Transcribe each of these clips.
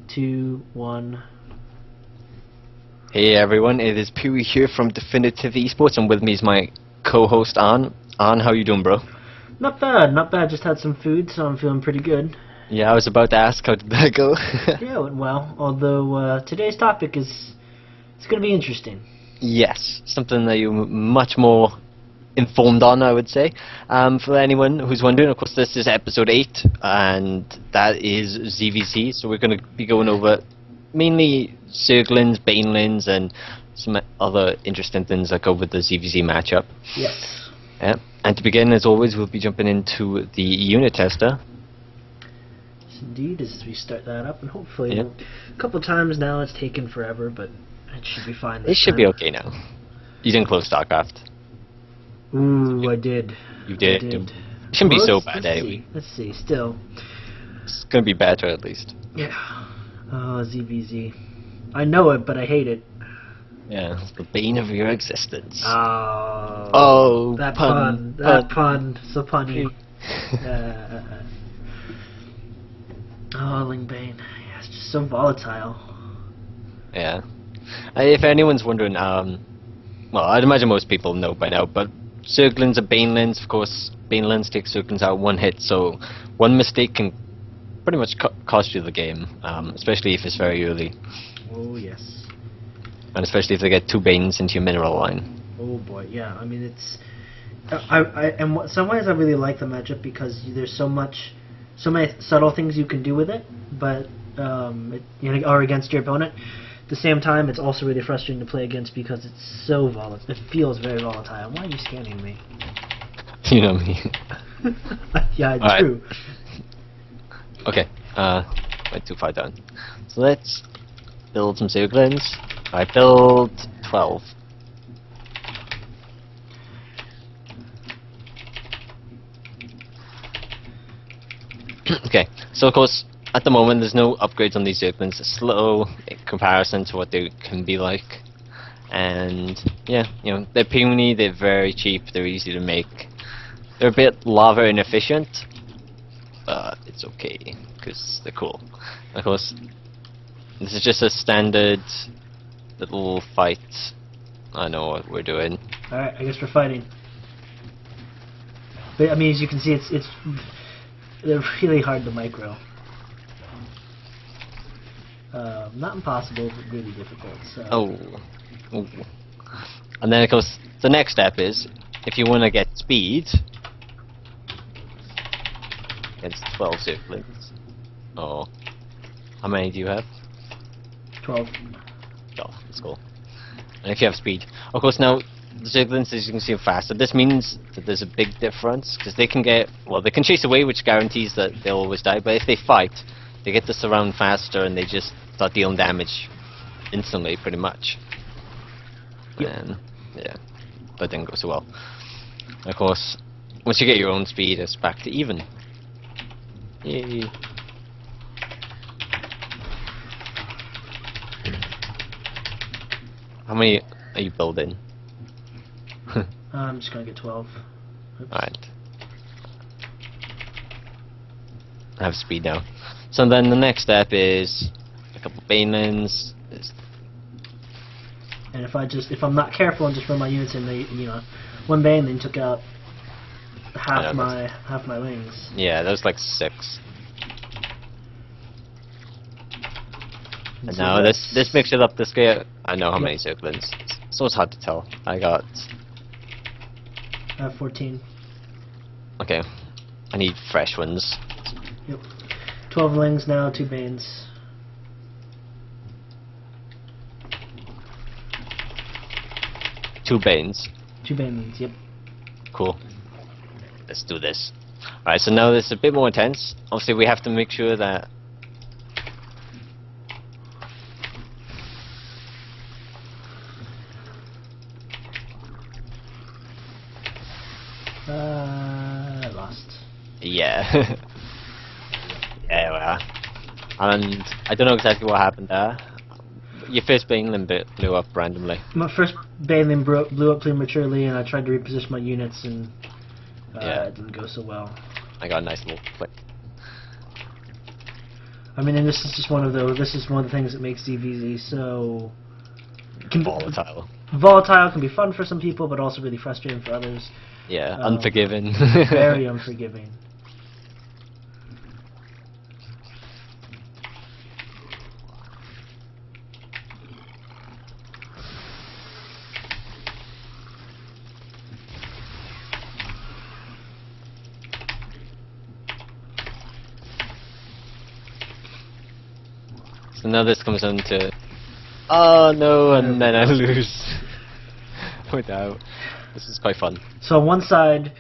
3, 2, 1. Hey everyone, it is Pee-wee here from Definitive Esports, and with me is my co-host An. An, how you doing, bro? Not bad, not bad. Just had some food, so I'm feeling pretty good. Yeah, I was about to ask, how did that go? Yeah, it went well. Although today's topic it's going to be interesting. Yes, something that you're much more informed on, I would say. For anyone who's wondering, of course, this is episode 8, and that is ZVZ, so we're going to be going over mainly Zerglings, Banelings, and some other interesting things that go with the ZVZ matchup. Yes. Yeah. And to begin, as always, we'll be jumping into the unit tester. Yes, indeed, as we start that up, and hopefully a couple times now it's taken forever, but it should be fine this It should time. be okay now. You didn't close StarCraft. Ooh, I did. You did. I did. It shouldn't be Well, so let's bad anyway. see. Let's see. Still. It's gonna be better at least. Yeah. Oh, ZVZ. I know it, but I hate it. Yeah, it's the bane of your existence. Oh, that pun. That pun. So punny. Oh, Ling Bane. Yeah, it's just so volatile. Yeah. If anyone's wondering, well, I'd imagine most people know by now, but Zerglings are Banelings. Of course, Banelings take Zerglings out one hit, so one mistake can pretty much cost you the game, especially if it's very early. Oh, yes. And especially if they get 2 Banes into your mineral line. Oh boy, yeah. I mean, it's. In some ways, I really like the matchup because there's so many subtle things you can do with it, but or against your opponent. At the same time, it's also really frustrating to play against because it's so volatile. It feels very volatile. Why are you scanning me? You know me. Yeah, All true. Right. Okay. Went too far down. So let's build some Zerglings. I build 12. Okay, so of course, at the moment there's no upgrades on these Zerglings. They're slow in comparison to what they can be like. And yeah, you know, they're puny, they're very cheap, they're easy to make. They're a bit lava inefficient, but it's okay, because they're cool. Of course, this is just a standard little fight. I know what we're doing. Alright, I guess we're fighting. But I mean, as you can see, they're really hard to micro. Not impossible, but really difficult. So. Oh. Ooh. And then of course the next step is, if you want to get speed against 12 Zerglings. Oh. How many do you have? 12. 12, that's cool. And if you have speed, of course now the Zerglings, as you can see, are faster. This means that there's a big difference because they can they can chase away, which guarantees that they'll always die. But if they fight, they get to surround faster and they just start dealing damage instantly, pretty much. Yep. And yeah, that didn't go so well. Of course, once you get your own speed, it's back to even. Yay. How many are you building? I'm just gonna get 12. Oops. Alright. I have speed now. So then the next step is a couple Banelings. And if I'm not careful and just run my units in, one Bane then took out half my wings. Yeah, that was like 6. And So now this mixes it up this way. I know how Yep. many Zerglings. So it's hard to tell. I got. I have 14. Okay. I need fresh ones. Yep. 12 Lings now, 2 Banes. Two Banes. 2 Banes, yep. Cool. Let's do this. Alright, so now this is a bit more intense. Obviously we have to make sure that I lost. yeah. Yeah, well. And I don't know exactly what happened there. Your first Baneling bit blew up randomly. My first Bane blew up prematurely, and I tried to reposition my units, and it didn't go so well. I got a nice little click. I mean, and this is just one of those. This is one of the things that makes DBZ so Volatile. Volatile, can be fun for some people, but also really frustrating for others. Yeah, unforgiving. Very unforgiving. So now this comes on to, oh no, and then I lose. Without. This is quite fun. So on one side,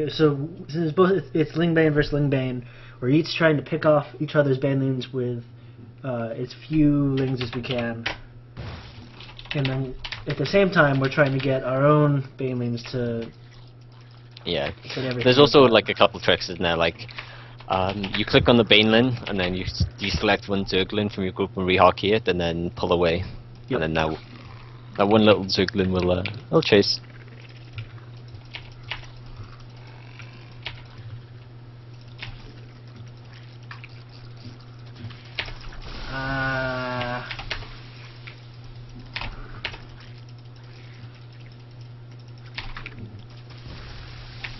so since it's Ling Bane versus Ling Bane, we're each trying to pick off each other's Banelings with as few Lings as we can, and then at the same time we're trying to get our own Banelings to. Yeah. Hit everything. There's also like a couple tricks in there, like you click on the Baneling and then you deselect one Zerglin from your group and rehockey it, and then pull away, Yep. and then now that one little Zerglin will chase.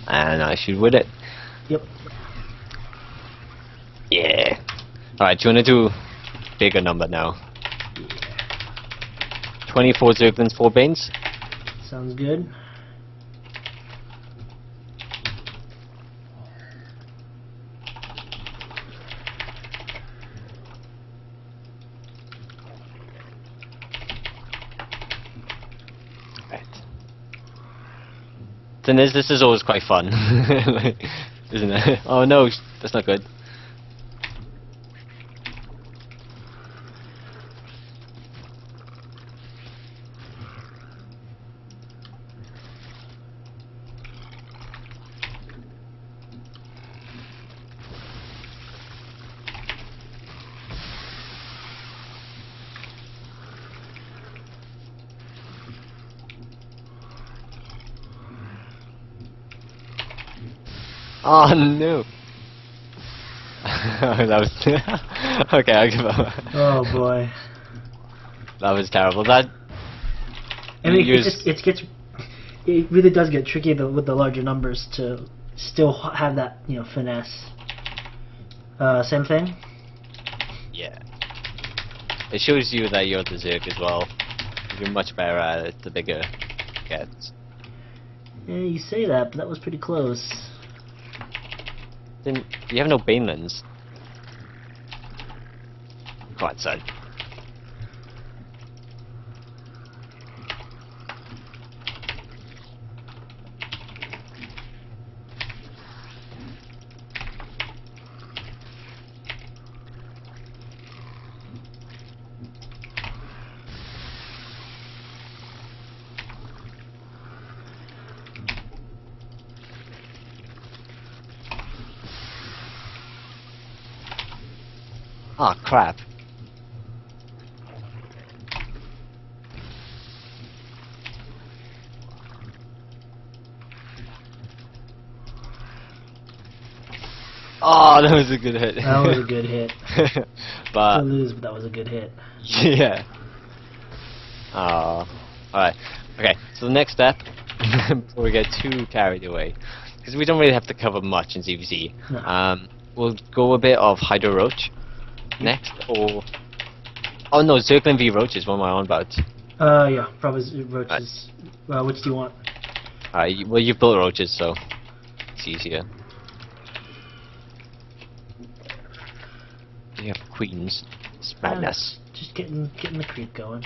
And I should win it. Yep. Yeah. Alright, do you want to do bigger number now? 24 Zerglins, 4 Banes? Sounds good. Right. Thing is, this is always quite fun. Isn't it? Oh no, that's not good. Oh no! That was okay. I'll give up. Oh boy. That was terrible. That I mean, use- it really does get tricky with the larger numbers to still have that finesse. Same thing. Yeah. It shows you that you're the Zerg as well. You're much better at it the bigger it gets. Yeah, you say that, but that was pretty close. Then you have no Banelings. Come on, son. Ah, crap. Oh, that was a good hit. That was a good hit. But To lose, but that was a good hit. yeah. Alright. Okay, so the next step, before we get too carried away, because we don't really have to cover much in ZVZ, No. we'll go a bit of Hydro Roach next, or... Oh no, Zerglin v Roaches, what am I on about? Yeah, probably Roaches. Which do you want? Alright, well you've built Roaches, so it's easier. You have Queens. It's madness. Just getting the creep going.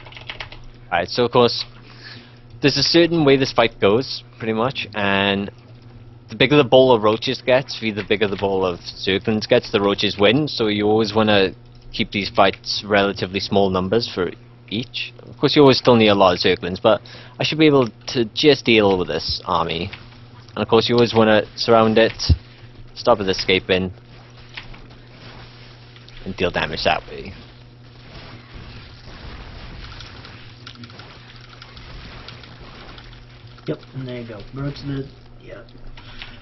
Alright, so of course, there's a certain way this fight goes, pretty much, and the bigger the ball of Roaches gets, the bigger the ball of Zerglins gets, the Roaches win, so you always want to keep these fights relatively small numbers for each. Of course, you always still need a lot of Zerglins, but I should be able to just deal with this army. And of course, you always want to surround it, stop it escaping, and deal damage that way. Yep, and there you go. Roach the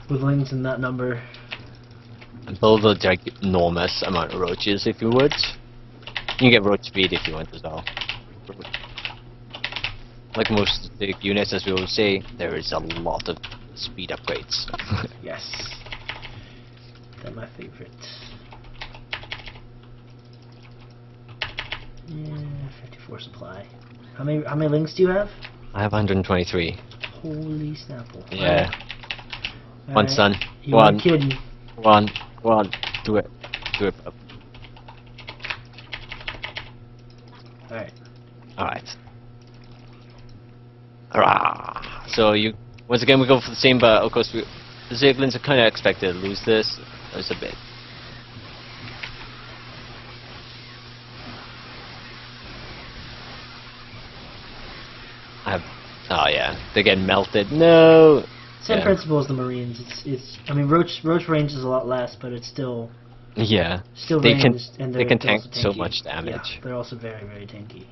with Lings in that number. and build a enormous amount of roaches if you would. You can get roach speed if you want as well. Like most the units, as we always say, there is a lot of speed upgrades. Yes. They're my favorite. Yeah, 54 supply. How many links do you have? I have 123. Holy snapple. Yeah. All One right. son. You One. weren't kidding. One. Do it. Do it. Alright. Alright. Hurrah! So you once again we go for the same, but of course the Zerglings are kind of expected to lose this. There's a bit. Oh yeah, they're getting melted. No. Same principle as the Marines. It's. I mean, roach range is a lot less, but it's still. Yeah. Still They can. ranged, and They can they're tank also so tanky. much Yeah, damage. they're also very, very tanky.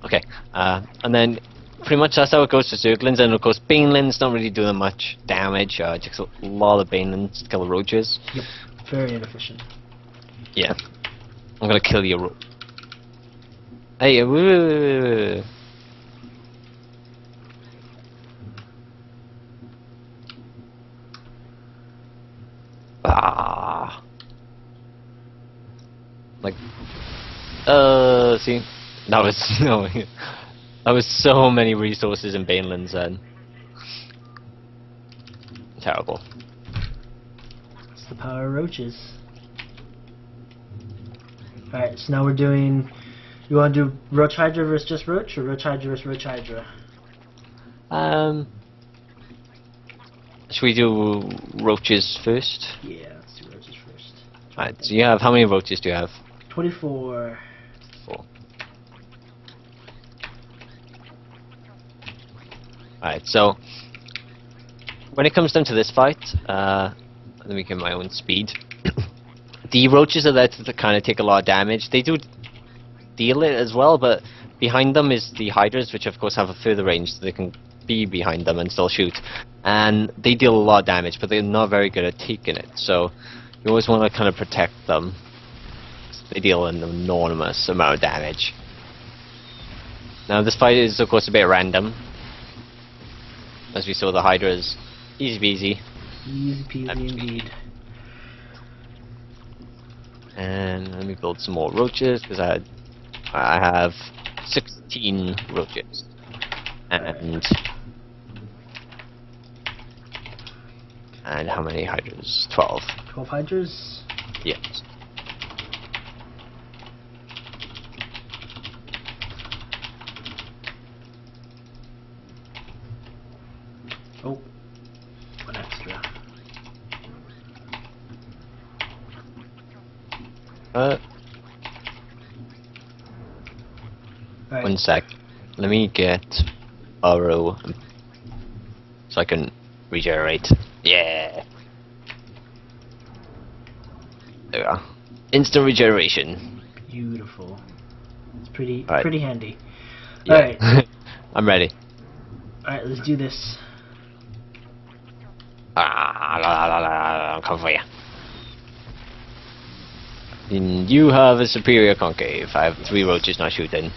Okay. And then pretty much that's how it goes for Zerglings, and of course Banelings don't really do them much damage. Just a lot of Banelings kill roaches. Yep. Very inefficient. Yeah. I'm gonna kill your roach. Hey, woo. Ah. Like, see, that was no, that was so many resources in Banelands and terrible. It's the power of roaches. Alright, so now we're doing. You want to do Roach Hydra versus just Roach, or Roach Hydra versus Roach Hydra? Should we do roaches first? Yeah, let's do roaches first. Alright, so you have, how many roaches do you have? 24. 4. Alright, so when it comes down to this fight, let me get my own speed. The roaches are there to kind of take a lot of damage. They do deal it as well, but behind them is the hydras, which of course have a further range, so they can be behind them and still shoot. And they deal a lot of damage, but they're not very good at taking it. So you always want to kind of protect them. They deal an enormous amount of damage. Now this fight is of course a bit random. As we saw, the hydras easy peasy. Easy peasy indeed. And let me build some more roaches because I have 16 roaches. And how many hydras? 12. 12 hydras? Yes. Oh, one extra. Alright. 1 sec. Let me get Burrow so I can regenerate. Yeah. There we are. Instant regeneration. Beautiful. It's pretty Alright. pretty handy. Yeah. Alright. I'm ready. Alright, let's do this. I'm coming for you. And you have a superior concave. I have 3 roaches not shooting.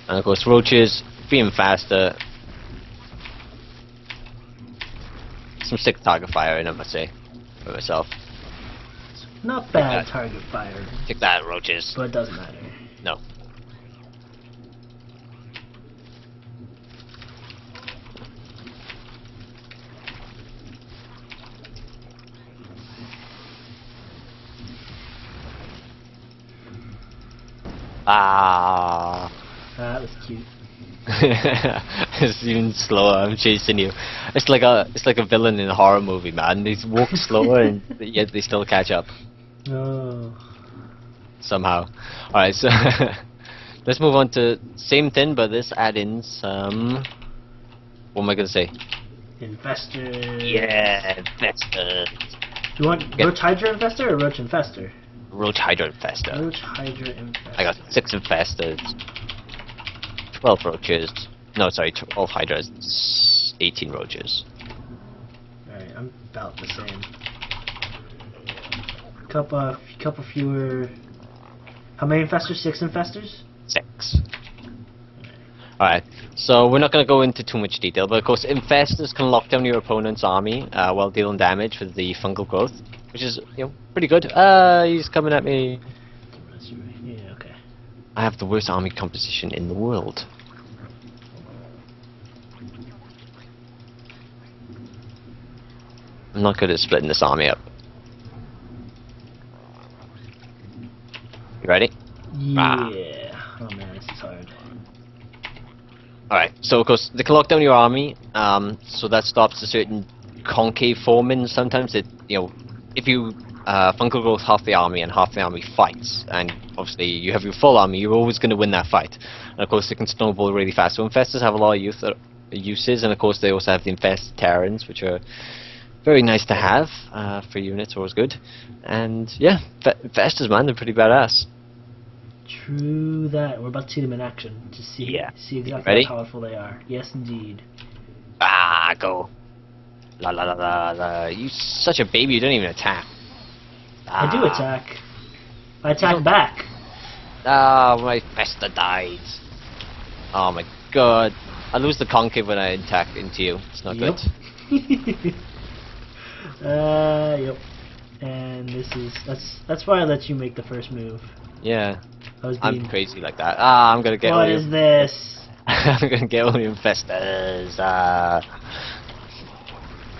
And of course roaches being faster. Some sick target fire in, I must say, for myself. Not bad that. target fire, Take that, roaches. but it doesn't matter. No. Ah. That was cute. It's even slower. I'm chasing you. It's like a villain in a horror movie, man. They walk slower and yet they still catch up Oh. somehow. All right, so let's move on to same thing, but this add in some. What am I gonna say? Investor. Yeah, investor. Do you want Yep. Roach Hydra Infestor or Roach Infestor? Roach Hydra infestor. Roach Hydra Infestor. I got 6 infestors. 12 roaches. No, sorry, 12 hydras, 18 roaches. Alright, I'm about the same. Couple fewer. How many infestors? 6 infestors? 6. Alright, so we're not going to go into too much detail, but of course infestors can lock down your opponent's army while dealing damage with the fungal growth, which is, pretty good. He's coming at me. Yeah, okay. I have the worst army composition in the world. I'm not good at splitting this army up. You ready? Yeah. Oh man, this is hard. Alright, so of course they can lock down your army, so that stops a certain concave forming. Sometimes if you fungal growth half the army and half the army fights, and obviously you have your full army, you're always going to win that fight. And of course they can snowball really fast. So infestors have a lot of uses, and of course they also have the infested terrans, which are very nice to have for units, always good. And yeah, infestors, man, they're pretty badass. True that. We're about to see them in action to see exactly Ready? how powerful they are. Yes, indeed. Go. La la la la la. You such a baby, you don't even attack. I do attack. I attack back. My Festa died. Oh my god. I lose the concave when I attack into you. It's not good. Yep. And that's why I let you make the first move. Yeah. I'm crazy like that. I'm gonna get What is this? I'm gonna get all your infestors.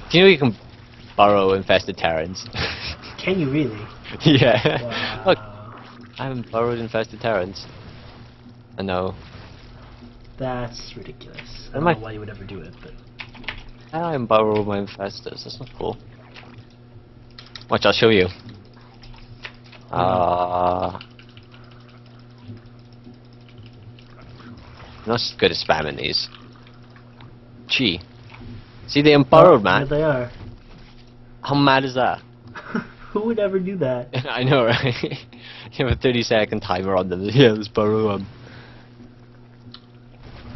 Do you know you can burrow infested terrans? Can you really? Yeah. Wow. Look, I haven't burrowed infested terrans. I know. That's ridiculous. I Am don't I- know why you would ever do it, but I haven't burrowed my infestors. That's not cool. Watch, I'll show you. I'm not good at spamming these. Gee. See, they unburrowed, man. Here they are. How mad is that? Who would ever do that? I know, right? You have a 30-second timer on them. Yeah, let's burrow them.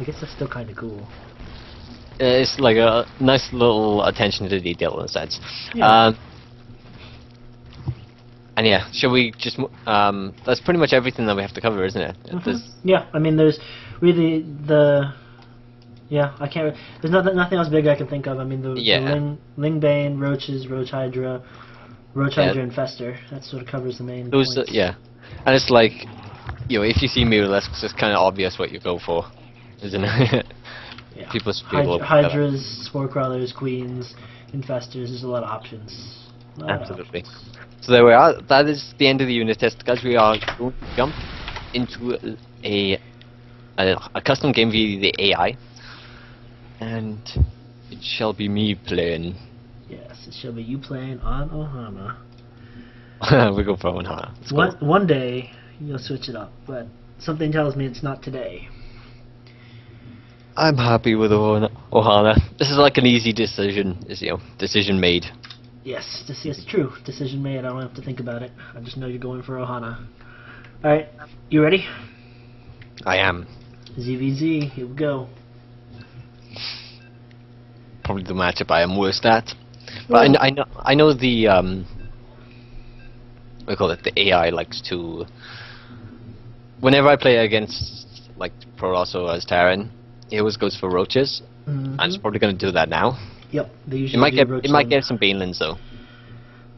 I guess that's still kind of cool. It's like a nice little attention to detail in a sense. Yeah. And yeah, shall we just... that's pretty much everything that we have to cover, isn't it? Yeah, I mean, there's really Yeah, I can't... There's nothing else big I can think of. I mean, the Ling Bane, Roaches, Roach Hydra, Roach Hydra Infestor. That sort of covers the main points. Yeah. And it's like, if you see Muralisks, it's kind of obvious what you go for, isn't it? Yeah. People will Hydras, Spore Crawlers, Queens, Infestors. There's a lot of options. Absolutely. So there we are. That is the end of the unit test, guys. We are going to jump into a custom game via the AI, and it shall be me playing. Yes, it shall be you playing on Ohana. We go for Ohana. One day you'll switch it up, but something tells me it's not today. I'm happy with Ohana. This is like an easy decision. Decision made. Yes, this is true. Decision made. I don't have to think about it. I just know you're going for Ohana. Alright, you ready? I am. ZVZ, here we go. Probably the matchup I am worst at. But I know the we call it the AI likes to. Whenever I play against like Protoss as Terran, he always goes for roaches. Mm-hmm. I'm just probably going to do that now. Yep, they usually It might get some Banelings though.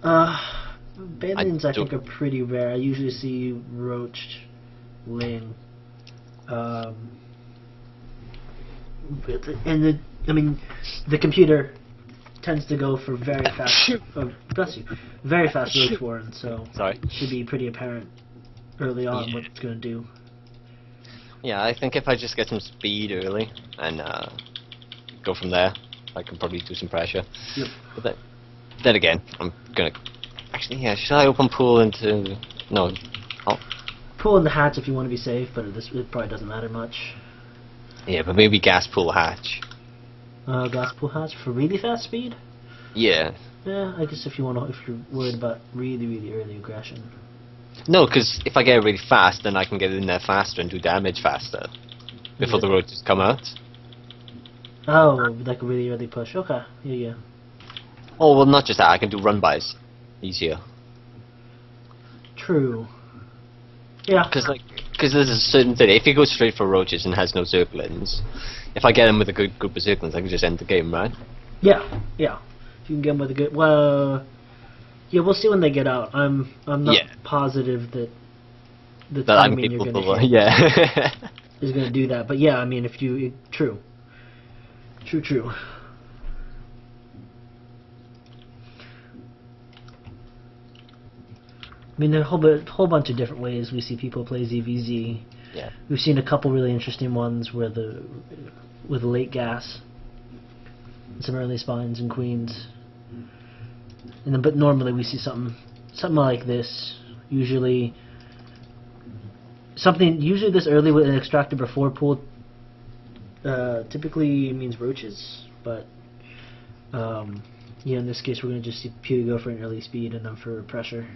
Banelings I think are pretty rare. I usually see Roach, Ling, the computer tends to go for very fast. Very fast Roach Warren, so it should be pretty apparent early on what it's going to do. Yeah, I think if I just get some speed early and go from there, I can probably do some pressure. Yep. But then again, I'm gonna actually should I open pool into no? Pull in the hatch if you want to be safe, but it probably doesn't matter much. Yeah, but maybe gas pool hatch. Gas pool hatch for really fast speed. Yeah. Yeah, I guess if you're worried about really early aggression. No, because if I get it really fast, then I can get in there faster and do damage faster. before Yeah. the roaches come out. Oh, like a really early push. Okay. Yeah, yeah. Oh well, not just that. I can do run-bys easier. True. Yeah. Because there's a certain thing. If he goes straight for roaches and has no zerglings, if I get him with a good group of zerglings, I can just end the game, right? Yeah. Yeah. If you can get them with a good. Well. Yeah, we'll see when they get out. I'm not Yeah. positive that the That I'm timing you're going to capable. hit Yeah. is going to do that. But yeah, I mean, if you true. True. I mean, there are a whole bunch of different ways we see people play ZVZ. Yeah. We've seen a couple really interesting ones where with late gas, and some early spines and queens, and then but normally we see something like this. Usually this early with an extractor before pool. Typically means roaches, but yeah, in this case we're going to just see Pew go for an early speed and then for pressure.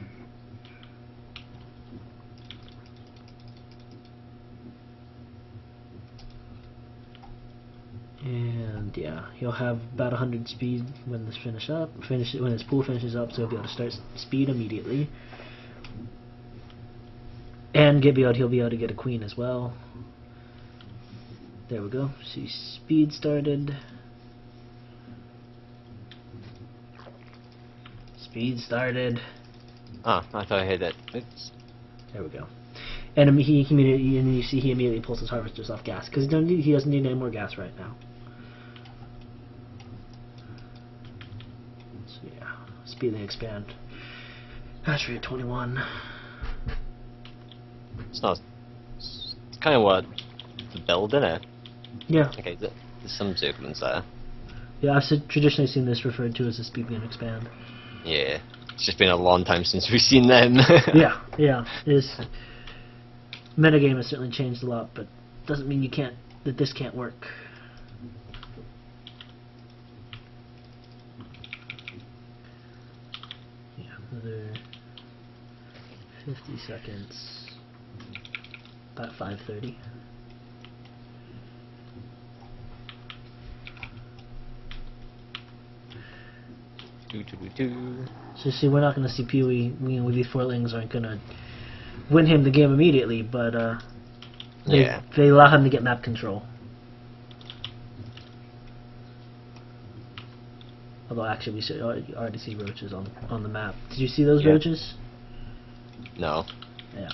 And yeah, he'll have about 100 speed when this when his pool finishes up, so he'll be able to start speed immediately. And he'll be able to get a queen as well. There we go. See, speed started. Speed started. Ah, I thought I heard that. Oops. There we go. And he immediately, and you see he immediately pulls his harvesters off gas because he doesn't need any more gas right now. So yeah, speed and expand. Hash rate 21. It's not. It's kind of what the build, isn't it? Yeah. Okay, there's some zerglings there. Yeah, I've traditionally seen this referred to as a speed and expand. Yeah, it's just been a long time since we've seen them. yeah. This metagame has certainly changed a lot, but doesn't mean that this can't work. Yeah, another 50 seconds. About 5:30. So see, we're not going to see Pee-wee. With these fourlings aren't going to win him the game immediately, but they allow him to get map control. Although actually, we already see roaches on the map. Did you see those roaches? No. Yeah.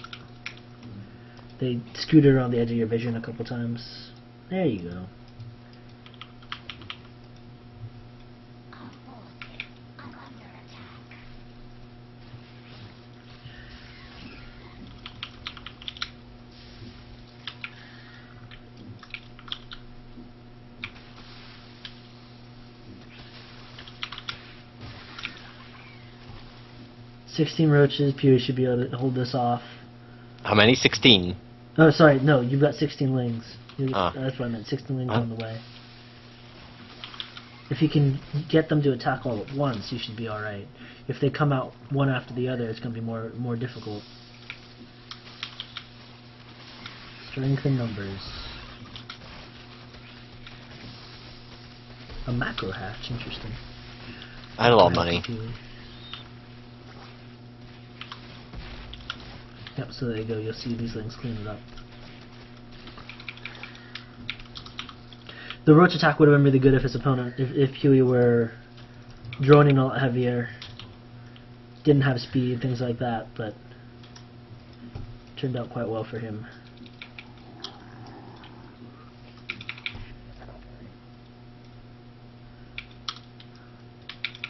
They scooted around the edge of your vision a couple times. There you go. $16 roaches. Pew should be able to hold this off. How many? 16? Oh, sorry, no, you've got 16 lings. Ah. That's what I meant, 16 lings on the way. If you can get them to attack all at once, you should be alright. If they come out one after the other, it's going to be more difficult. Strength in numbers. A macro hatch, interesting. I had a lot of money. Yep, so there you go, you'll see these lings clean it up. The roach attack would have been really good if his opponent, if Huey were droning a lot heavier, didn't have speed, things like that, but turned out quite well for him.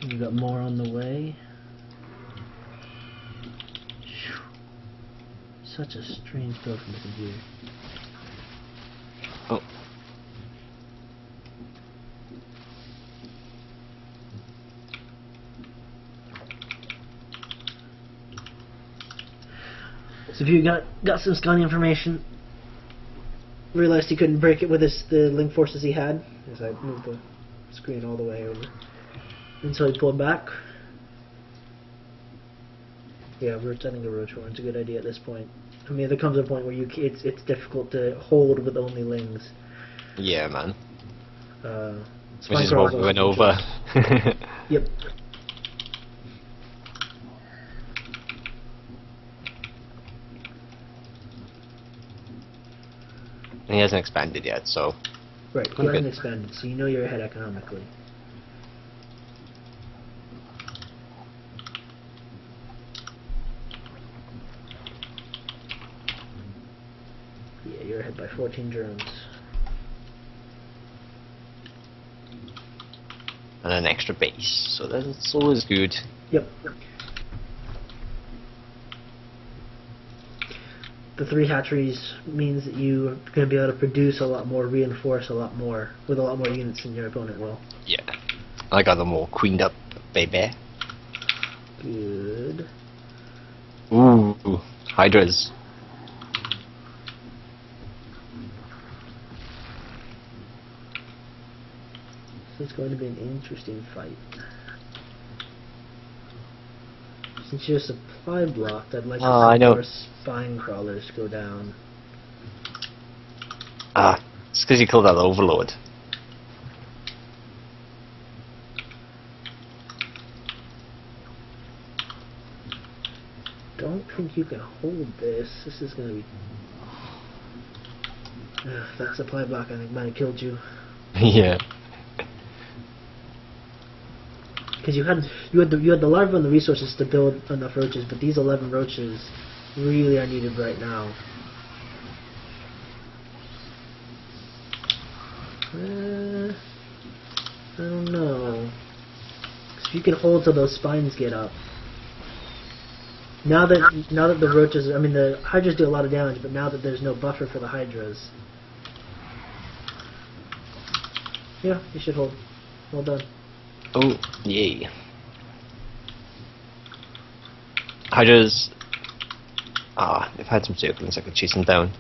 We've got more on the way. Such a strange build from the computer. Oh. So if you got some Scania information, realized he couldn't break it with the link forces he had, as I moved the screen all the way over, and so he pulled back. Yeah, I think the roach horn's a good idea at this point. I mean, there comes a point where it's difficult to hold with only lings. Yeah, man. Which Spine is what crawls we went also over. good. Yep. And he hasn't expanded yet, so... Right, he hasn't expanded, so you know you're ahead economically. Yeah, you're ahead by 14 drones. And an extra base, so that's always good. Yep. The 3 hatcheries means that you're going to be able to produce a lot more, reinforce a lot more, with a lot more units than your opponent will. Yeah. I got them all queened up, baby. Good. Ooh, Hydras. This is going to be an interesting fight. Since you're supply blocked, I'd like to see more spine crawlers go down. Ah, it's because you killed that overlord. Don't think you can hold this. This is going to be... that supply block I think might have killed you. Yeah. Because you had the larva and the resources to build enough roaches, but these 11 roaches really are needed right now. I don't know. 'Cause if you can hold till those spines get up. Now that the roaches, I mean the hydras do a lot of damage, but now that there's no buffer for the hydras, yeah, you should hold. Well done. Oh, yay. Hydras... Ah, they've had some circlings, I could chase them down.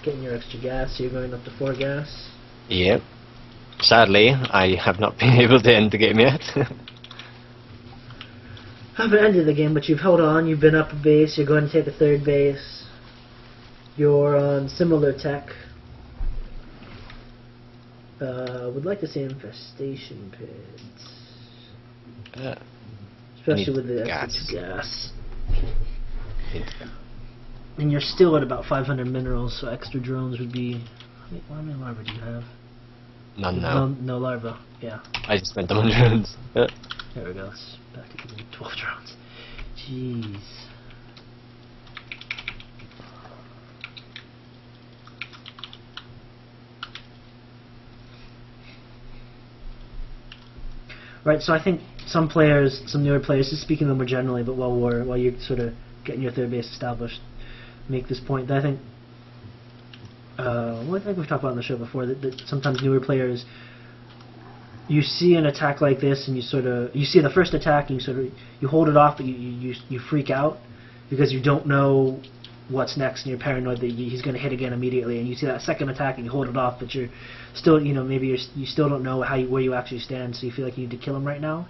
Getting your extra gas, so you're going up to 4 gas. Yep. Sadly, I have not been able to end the game yet. Haven't ended the game, but you've held on, you've been up a base, you're going to take a 3rd base. You're on similar tech. Would like to see infestation pits. Especially with the extra gas. And you're still at about 500 minerals, so extra drones would be... How many larvae do you have? None now. No larvae, yeah. I just spent them on drones. There we go, it's back to 12 drones. Jeez. Right, so I think some players, some newer players, just speaking of them more generally, but while you're sort of getting your 3rd base established, make this point that I think, I think we've talked about on the show before, that sometimes newer players, you see an attack like this and you see the first attack and you hold it off, but you freak out because you don't know what's next and you're paranoid that he's going to hit again immediately, and you see that second attack and you hold it off, but you're still, maybe you still don't know where you actually stand, so you feel like you need to kill him right now.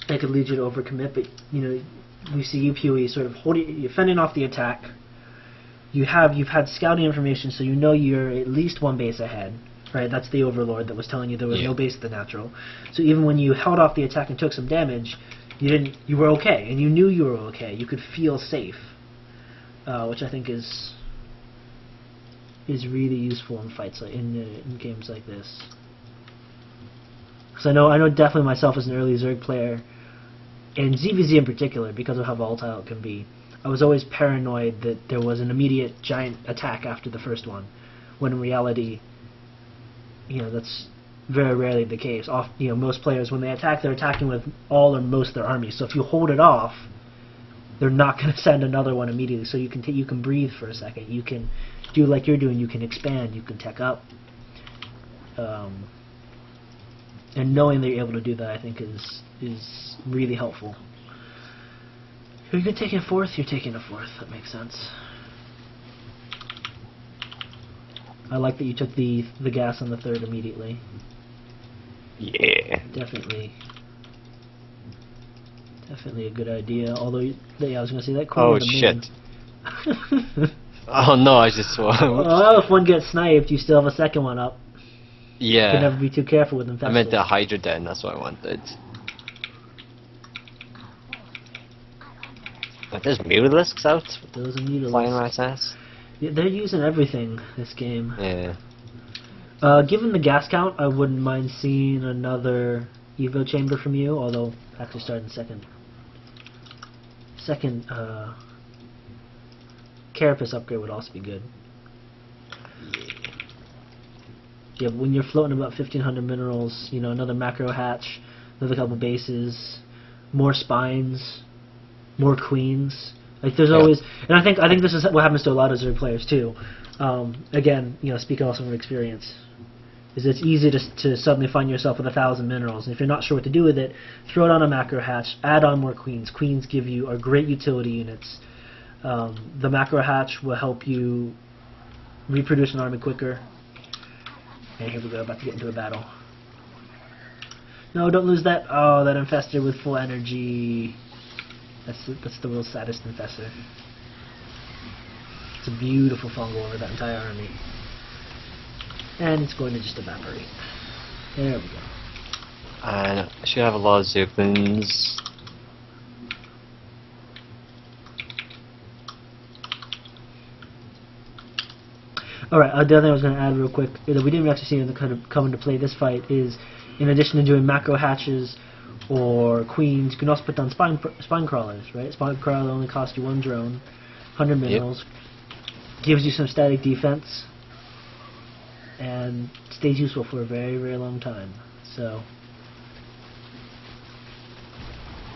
It could lead you to overcommit, but we see you, Pewee, sort of you're fending off the attack. You've had scouting information, so you know you're at least 1 base ahead, right? That's the Overlord that was telling you there was no base at the natural. So even when you held off the attack and took some damage, you were okay, and you knew you were okay. You could feel safe, which I think is really useful in fights in games like this. Because I know definitely myself as an early Zerg player, and ZVZ in particular, because of how volatile it can be, I was always paranoid that there was an immediate giant attack after the first one, when in reality, that's very rarely the case. Most players, when they attack, they're attacking with all or most of their army. So if you hold it off, they're not going to send another one immediately. So you can breathe for a second. You can do like you're doing. You can expand. You can tech up. And knowing that you're able to do that, I think, is really helpful. If you're taking a fourth, you're taking a fourth. That makes sense. I like that you took the gas on the third immediately. Yeah. Definitely a good idea. Although, yeah, I was going to say that queen Oh with the shit. main. Oh no, I just saw. Oh, if one gets sniped, you still have a second one up. You can never Yeah. be too careful with infestors. I meant the Hydra Den, that's what I wanted. But there's Mutalisks out Those are flying mutalisks. right ass. Yeah, they're using everything this game. Yeah. Given the gas count, I wouldn't mind seeing another Evo chamber from you, although actually starting second. Carapace upgrade would also be good. Yeah, but when you're floating about 1,500 minerals, you know, another macro hatch, another couple bases, more spines, more queens. Like there's always, and I think this is what happens to a lot of Zerg players too. Again, you know, speaking also from experience, is it's easy to suddenly find yourself with 1,000 minerals, and if you're not sure what to do with it, throw it on a macro hatch, add on more queens. Queens give you are great utility units. The macro hatch will help you reproduce an army quicker. And here we go, about to get into a battle. No, don't lose that. Oh, that infestor with full energy. That's the world's saddest infestor. It's a beautiful fungal over that entire army. And it's going to just evaporate. There we go. And I should have a lot of Zerglings. Alright, the other thing I was going to add real quick, that we didn't actually see in the kind of come into play this fight, is in addition to doing macro hatches or queens, you can also put down spine crawlers, right? Spine crawler only costs you 1 drone, 100 minerals, gives you some static defense, and stays useful for a very, very long time. So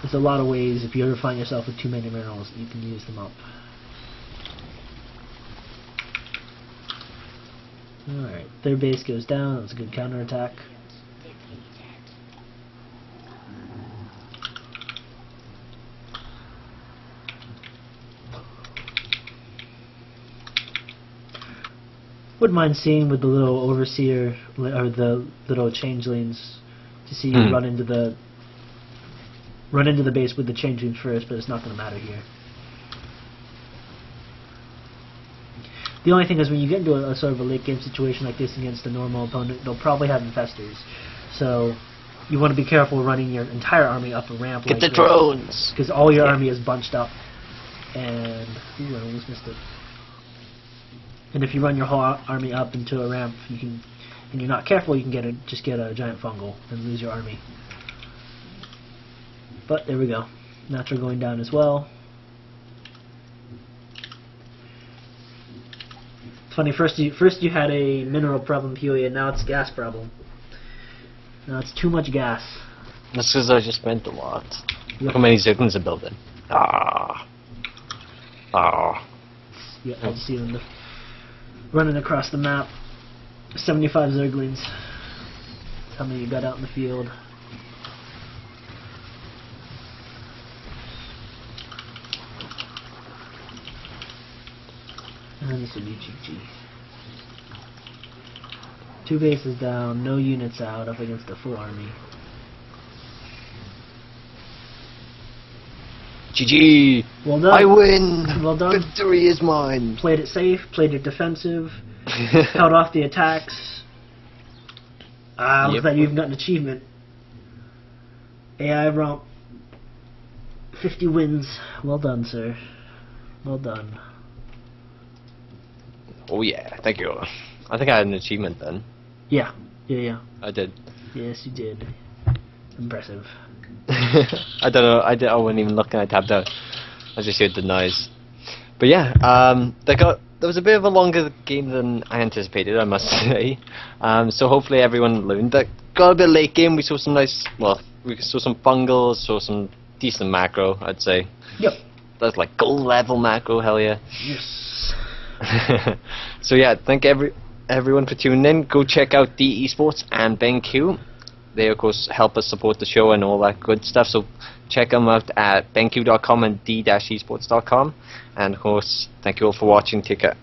there's a lot of ways, if you ever find yourself with too many minerals, you can use them up. Alright, their base goes down. That was a good counterattack. Wouldn't mind seeing with the little overseer or the little changelings to see you run into the base with the changelings first, but it's not going to matter here. The only thing is when you get into a sort of a late game situation like this against a normal opponent, they'll probably have infestors. So you want to be careful running your entire army up a ramp. Get like the drones! Because all your army is bunched up. And ooh, I almost missed it. And if you run your whole army up into a ramp, you can, and you're not careful, you can just get a giant fungal and lose your army. But there we go. Natural going down as well. Funny, first you had a mineral problem, Peoria, now it's gas problem. Now it's too much gas. That's because I just spent a lot. Look how many Zerglings are building. Ah. Yeah, I just see them running across the map. 75 Zerglings. That's how many you got out in the field. And this will be GG. 2 bases down, no units out, up against a full army. GG! Well done. I win! Well done. Victory is mine! Played it safe, played it defensive, held off the attacks. Looks like you've got an achievement. AI romp. 50 wins. Well done, sir. Well done. Oh yeah, thank you. I think I had an achievement then. Yeah. I did. Yes, you did. Impressive. I don't know, I wasn't even looking, I tapped out. I just heard the noise. But yeah, there was a bit of a longer game than I anticipated, I must say. So hopefully everyone learned that. Got a bit late game, we saw some nice, well, we saw some fungals, saw some decent macro, I'd say. Yep. That's like gold level macro, hell yeah. Yes. So yeah, thank everyone for tuning in. Go check out the esports and BenQ. they of course help us support the show and all that good stuff. So check them out at BenQ.com and d-esports.com. And of course, thank you all for watching. Take care.